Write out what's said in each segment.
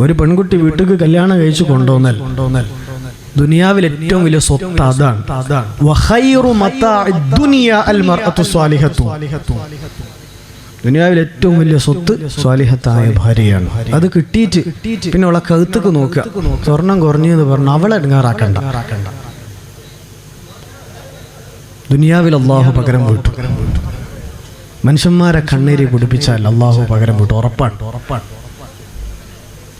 ഒരു പെൺകുട്ടി വീട്ടിലേക്ക് കല്യാണം കഴിച്ചു കൊണ്ടുവന്നാൽ ദുനിയാവിൽ ഏറ്റവും വലിയ സ്വത്ത് അതാണ്. വഖൈറു മതാഇദ് ദുനിയ അൽ മർഅതു സ്വാലിഹത്തു. ദുനിയാവിൽ ഏറ്റവും വലിയ സ്വത്ത് സ്വാലിഹത്തായ ഭാര്യയാണ്. അത് കിട്ടിയിട്ട് പിന്നെ അവളെ കഴുത്തേക്ക് നോക്കുക. സ്വർണം കുറഞ്ഞു എന്ന് പറഞ്ഞ് അവളെ ഇടങ്ങാറാക്കണ്ട. ദുനിയാവിൽ അള്ളാഹു പകരം വീട്ടു. മനുഷ്യന്മാരെ കണ്ണീരി കുടിപ്പിച്ചാൽ അള്ളാഹു പകരം വീട്ടു. ഉറപ്പാണ്.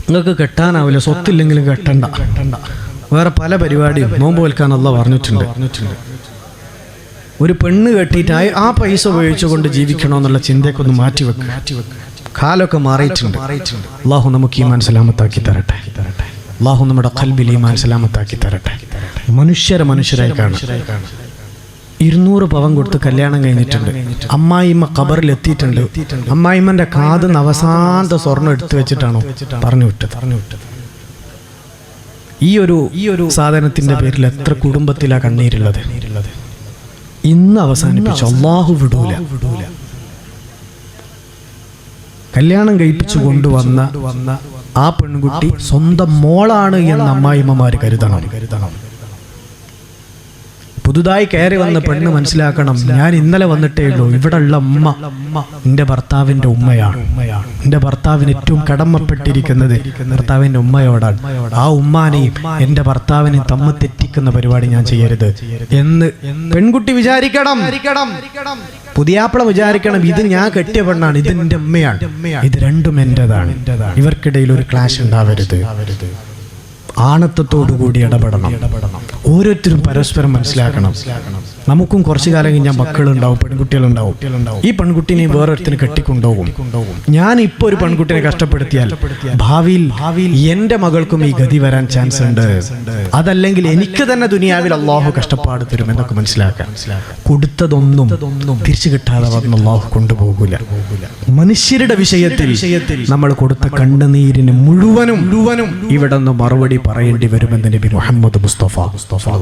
നിങ്ങൾക്ക് കെട്ടാനാവില്ല, സ്വത്തില്ലെങ്കിലും കെട്ടണ്ട. വേറെ പല പരിപാടിയും നോമ്പ് വെൽക്കാൻ അള്ളാഹു പറഞ്ഞിട്ടുണ്ട്. ഒരു പെണ്ണ് കെട്ടിയിട്ട് ആ പൈസ ഉപയോഗിച്ചുകൊണ്ട് ജീവിക്കണമെന്നുള്ള ചിന്തയൊക്കെ ഒന്ന് മാറ്റിവെക്കുക. കാലമൊക്കെ മാറിയിട്ടുണ്ട്. അള്ളാഹു നമുക്ക് ഈമാൻ സലാമത്താക്കി തരട്ടെ. അള്ളാഹു നമ്മുടെ ഖൽബിൽ ഈമാൻ സലാമത്താക്കി തരട്ടെ. മനുഷ്യരായി കാണും. 200 പവൻ കൊടുത്ത് കല്യാണം കഴിഞ്ഞിട്ടുണ്ട്. അമ്മായിമ്മ ഖബറിലെത്തിയിട്ടുണ്ട്. അമ്മായിമ്മന്റെ കാതിന്ന് അവസാനത്തെ സ്വർണ്ണം എടുത്തു വെച്ചിട്ടാണോ പറഞ്ഞു വിട്ടത്. ഈ ഒരു സാധനത്തിന്റെ പേരിൽ എത്ര കുടുംബത്തിലാ കണ്ണീരുള്ളത്. ഇന്ന് അവസാനിപ്പിച്ചു. അള്ളാഹു വിടൂല. കല്യാണം കഴിപ്പിച്ചു കൊണ്ടുവന്ന ആ പെൺകുട്ടി സ്വന്തം മോളാണ് എന്ന് അമ്മായിമ്മമാര് കരുതണം. പുതുതായി കയറി വന്ന പെണ്ണ് മനസ്സിലാക്കണം, ഞാൻ ഇന്നലെ വന്നിട്ടേ ഉള്ളൂ. ഇവിടെ ഉള്ള ഉമ്മ എൻ്റെ ഭർത്താവിൻ്റെ ഉമ്മയാണ്. എൻ്റെ ഭർത്താവിന് ഏറ്റവും കടമപ്പെട്ടിരിക്കുന്നത് ഭർത്താവിൻ്റെ ഉമ്മയോടാണ്. ആ ഉമ്മാനെയും എൻ്റെ ഭർത്താവിനെയും തമ്മിൽ തെറ്റിക്കുന്ന പരിപാടി ഞാൻ ചെയ്യരുത് എന്ന് പെൺകുട്ടി വിചാരിക്കണം. പുതിയാപ്പിള വിചാരിക്കണം, ഇത് ഞാൻ കെട്ടിയ പെണ്ണാണ്, ഇത് എൻ്റെ ഉമ്മയാണ്, ഇത് രണ്ടും എൻ്റെതാണ്. ഇവർക്കിടയിൽ ഒരു ക്ലാഷ് ഉണ്ടാവരുത്. ആണത്തത്തോടുകൂടി ഇടപെടണം. ഓരോരുത്തരും പരസ്പരം മനസ്സിലാക്കണം. നമുക്കും കുറച്ചു കാലം കഴിഞ്ഞാൽ മക്കളുണ്ടാവും, പെൺകുട്ടികളുണ്ടാവും. ഈ പെൺകുട്ടിനെ വേറൊരുത്തിന് കെട്ടിക്കൊണ്ടുപോകും. ഞാൻ ഇപ്പൊ ഒരു പെൺകുട്ടിനെ കഷ്ടപ്പെടുത്തിയാൽ ഭാവിയിൽ എന്റെ മകൾക്കും ഈ ഗതി വരാൻ ചാൻസ് ഉണ്ട്. അതല്ലെങ്കിൽ എനിക്ക് തന്നെ ദുനിയാവിൽ അള്ളാഹു കഷ്ടപ്പാട് തരും എന്നൊക്കെ മനസ്സിലാക്കാം. കൊടുത്തതൊന്നും തിരിച്ചു കിട്ടാതെ വന്ന് അള്ളാഹു കൊണ്ടുപോകൂല. മനുഷ്യരുടെ വിഷയത്തിൽ നമ്മൾ കൊടുത്ത കണ്ണുനീരിന് മുഴുവനും ഇവിടെ നിന്ന് മറുപടി പറയേണ്ടി വരുമെന്ന് നബി മുഹമ്മദ് മുസ്തഫ